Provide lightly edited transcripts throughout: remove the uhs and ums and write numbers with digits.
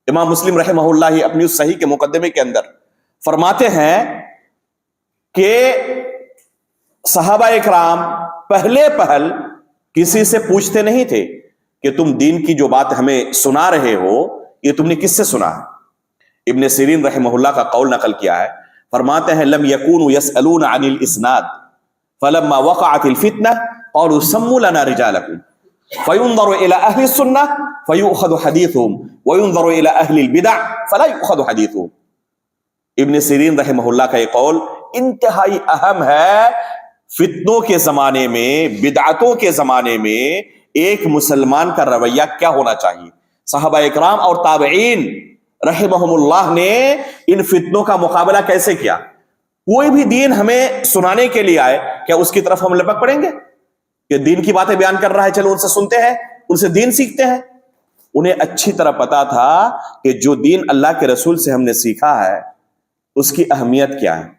امام مسلم رحمہ اللہ اپنی اس صحیح کے مقدمے کے اندر فرماتے ہیں کہ صحابہ اکرام پہلے پہل کسی سے پوچھتے نہیں تھے کہ تم دین کی جو بات ہمیں سنا رہے ہو یہ تم نے کس سے سنا ہے؟ ابن سیرین رحمہ اللہ کا قول نقل کیا ہے، فرماتے ہیں لم يكونوا يسألون عن الاسناد فلما وقعت الفتنة قالوا سموا لنا رجالكم فينظر الى اهل السنة فيؤخذ حديثهم وينظر الى اهل البدع فلا يؤخذ حديثهم۔ ابن سیرین رحمہ اللہ کا یہ قول انتہائی اہم ہے۔ فتنوں کے زمانے میں، بدعتوں کے زمانے میں ایک مسلمان کا رویہ کیا ہونا چاہیے؟ صحابہ اکرام اور تابعین رحمہم اللہ نے ان فتنوں کا مقابلہ کیسے کیا؟ کوئی بھی دین ہمیں سنانے کے لیے آئے، کیا اس کی طرف ہم لپک پڑیں گے کہ دین کی باتیں بیان کر رہا ہے چلو ان سے سنتے ہیں، ان سے دین سیکھتے ہیں؟ انہیں اچھی طرح پتا تھا کہ جو دین اللہ کے رسول سے ہم نے سیکھا ہے اس کی اہمیت کیا ہے۔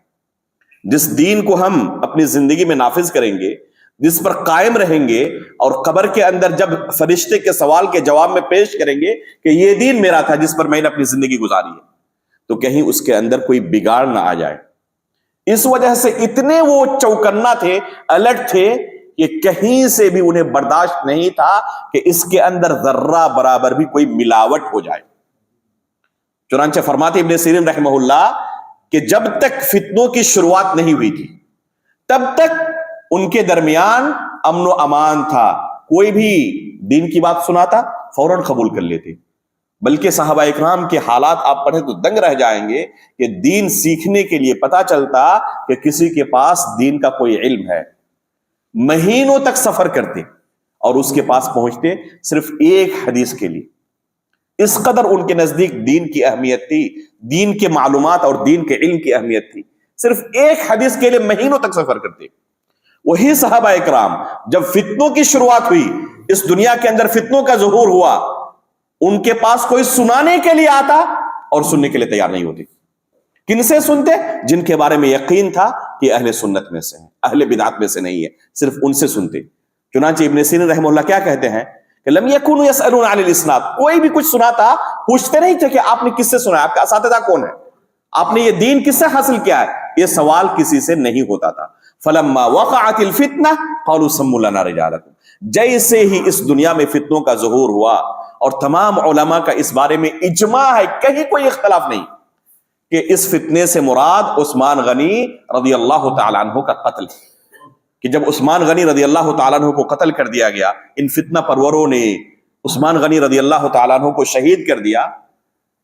جس دین کو ہم اپنی زندگی میں نافذ کریں گے، جس پر قائم رہیں گے، اور قبر کے اندر جب فرشتے کے سوال کے جواب میں پیش کریں گے کہ یہ دین میرا تھا جس پر میں نے اپنی زندگی گزاری ہے، تو کہیں اس کے اندر کوئی بگاڑ نہ آ جائے۔ اس وجہ سے اتنے وہ چوکنا تھے، الرٹ تھے کہ کہیں سے بھی انہیں برداشت نہیں تھا کہ اس کے اندر ذرہ برابر بھی کوئی ملاوٹ ہو جائے۔ چنانچہ فرماتے ابن سیرین رحمہ اللہ کہ جب تک فتنوں کی شروعات نہیں ہوئی تھی تب تک ان کے درمیان امن و امان تھا، کوئی بھی دین کی بات سناتا فوراً قبول کر لیتے، بلکہ صحابہ اکرام کے حالات آپ پڑھیں تو دنگ رہ جائیں گے کہ دین سیکھنے کے لیے پتا چلتا کہ کسی کے پاس دین کا کوئی علم ہے، مہینوں تک سفر کرتے اور اس کے پاس پہنچتے صرف ایک حدیث کے لیے۔ اس قدر ان کے نزدیک دین کی اہمیت تھی، دین کے معلومات اور دین کے علم کی اہمیت تھی، صرف ایک حدیث کے لیے مہینوں تک سفر کرتے۔ وہی صحابہ اکرام جب فتنوں کی شروعات ہوئی، اس دنیا کے اندر فتنوں کا ظہور ہوا، ان کے پاس کوئی سنانے کے لیے آتا اور سننے کے لیے تیار نہیں ہوتے۔ کن سے سنتے؟ جن کے بارے میں یقین تھا کہ اہل سنت میں سے ہیں، اہل بدعت میں سے نہیں ہے، صرف ان سے سنتے۔ چنانچہ ابن سیرین رحمہ اللہ کیا کہتے ہیں کہ لم يكونوا يسألون عن الاسناد، کوئی بھی کچھ سناتا پوچھتے نہیں تھے کہ آپ نے کس سے سنا ہے، آپ کا اساتذہ کون ہے، آپ نے یہ دین کس سے حاصل کیا ہے، یہ سوال کسی سے نہیں ہوتا تھا۔ فلما وقعت الفتنہ قالوا سموا لنا رجالکم، جیسے ہی اس دنیا میں فتنوں کا ظہور ہوا، اور تمام علماء کا اس بارے میں اجماع ہے، کہیں کوئی اختلاف نہیں کہ اس فتنے سے مراد عثمان غنی رضی اللہ تعالیٰ عنہ کا قتل، کہ جب عثمان غنی رضی اللہ تعالیٰ عنہ کو قتل کر دیا گیا، ان فتنہ پروروں نے عثمان غنی رضی اللہ تعالیٰ عنہ کو شہید کر دیا،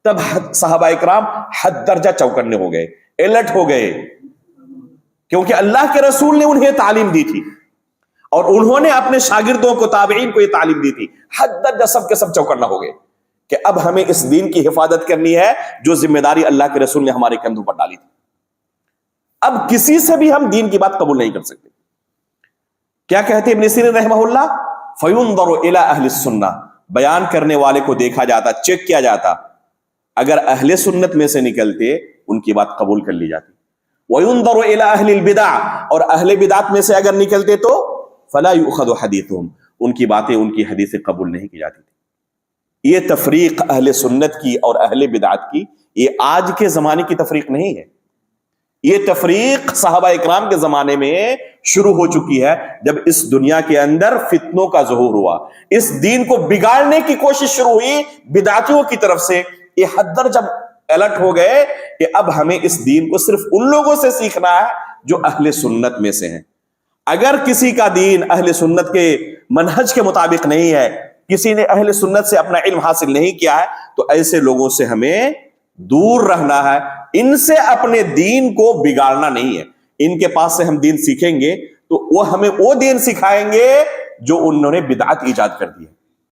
تب صحابہ اکرام حد درجہ چوکنے ہو گئے، الرٹ ہو گئے، کیونکہ اللہ کے رسول نے انہیں تعلیم دی تھی اور انہوں نے اپنے شاگردوں کو، تابعین کو یہ تعلیم دی تھی۔ حد درجہ سب کے سب چوکنا ہو گئے کہ اب ہمیں اس دین کی حفاظت کرنی ہے جو ذمہ داری اللہ کے رسول نے ہمارے کندھوں پر ڈالی تھی۔ اب کسی سے بھی ہم دین کی بات قبول نہیں کر سکتے۔ کیا کہتے ابن سیرین رحمہ اللہ؟ فَيُنظَرُ إِلَىٰ أَهْلِ السُّنَّةِ، بیان کرنے والے کو دیکھا جاتا، چیک کیا جاتا، اگر اہل سنت میں سے نکلتے ان کی بات قبول کر لی جاتی۔ وَيُنظَرُ إِلَىٰ أَهْلِ الْبِدَعِ، اور اہل بدعت میں سے اگر نکلتے تو فَلَا يُؤْخَذُ حَدِيثُهُمْ، ان کی باتیں، ان کی حدیثیں قبول نہیں کی جاتی تھی۔ یہ تفریق اہل سنت کی اور اہل بدعت کی، یہ آج کے زمانے کی تفریق نہیں ہے، یہ تفریق صحابہ اکرام کے زمانے میں شروع ہو چکی ہے، جب اس دنیا کے اندر فتنوں کا ظہور ہوا، اس دین کو بگاڑنے کی کوشش شروع ہوئی بدعتیوں کی طرف سے۔ یہ حد درجہ جب الرٹ ہو گئے کہ اب ہمیں اس دین کو صرف ان لوگوں سے سیکھنا ہے جو اہل سنت میں سے ہیں۔ اگر کسی کا دین اہل سنت کے منہج کے مطابق نہیں ہے، کسی نے اہل سنت سے اپنا علم حاصل نہیں کیا ہے، تو ایسے لوگوں سے ہمیں دور رہنا ہے، ان سے اپنے دین کو بگاڑنا نہیں ہے۔ ان کے پاس سے ہم دین سیکھیں گے تو وہ ہمیں وہ دین سکھائیں گے جو انہوں نے بدعت ایجاد کر دی ہے۔